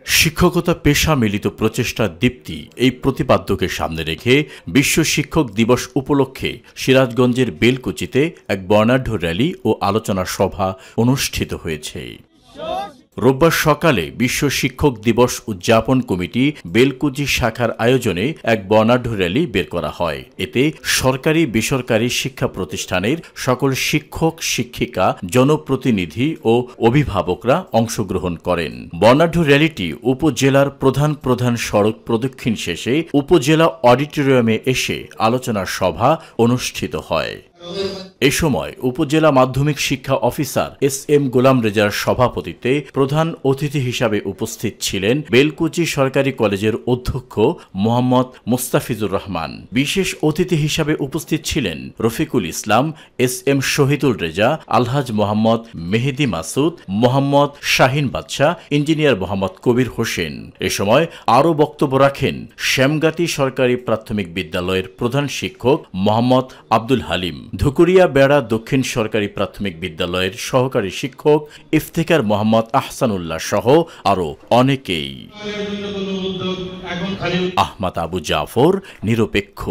শিক্ষকতা পেশা মিলিত প্রচেষ্টা দীপ্তি এই প্রতিপাদ্যকে সামনে রেখে বিশ্ব শিক্ষক দিবস উপলক্ষে সিরাজগঞ্জের বেলকুচিতে এক বর্ণাঢ্য র্যালি ও আলোচনা সভা অনুষ্ঠিত হয়েছে। রোববার সকালে বিশ্ব শিক্ষক দিবস উদযাপন কমিটি বেলকুচি শাখার আয়োজনে এক বর্ণাঢ্য র্যালি বের করা হয়। এতে সরকারি বেসরকারি শিক্ষা প্রতিষ্ঠানের সকল শিক্ষক শিক্ষিকা জনপ্রতিনিধি ও অভিভাবকরা অংশগ্রহণ করেন। বর্ণাঢ্য র্যালিটি উপজেলার প্রধান প্রধান সড়ক প্রদক্ষিণ শেষে উপজেলা অডিটোরিয়ামে এসে আলোচনা সভা অনুষ্ঠিত হয়। এ সময় উপজেলা মাধ্যমিক শিক্ষা অফিসার এস.এম. গোলাম রেজার সভাপতিত্বে প্রধান অতিথি হিসাবে উপস্থিত ছিলেন বেলকুচি সরকারি কলেজের অধ্যক্ষ মোহাম্মদ মোস্তাফিজুর রহমান। বিশেষ অতিথি হিসাবে উপস্থিত ছিলেন রফিকুল ইসলাম, এস.এম. শহীদুল রেজা, আলহাজ মোহাম্মদ মেহেদি মাসুদ, মোহাম্মদ শাহিন বাদশাহ, ইঞ্জিনিয়ার মোহাম্মদ কবির হোসেন। এ সময় আরও বক্তব্য রাখেন শ্যামগাতি সরকারি প্রাথমিক বিদ্যালয়ের প্রধান শিক্ষক মোহাম্মদ আব্দুল হালিম, ধুকুরিয়া বেড়া দক্ষিণ সরকারি প্রাথমিক বিদ্যালয়ের সহকারী শিক্ষক ইফতেখার মোহাম্মদ আহসানুল্লাহ সহ আরও অনেকেই। আহমদ আবু জাফর, নিরপেক্ষ।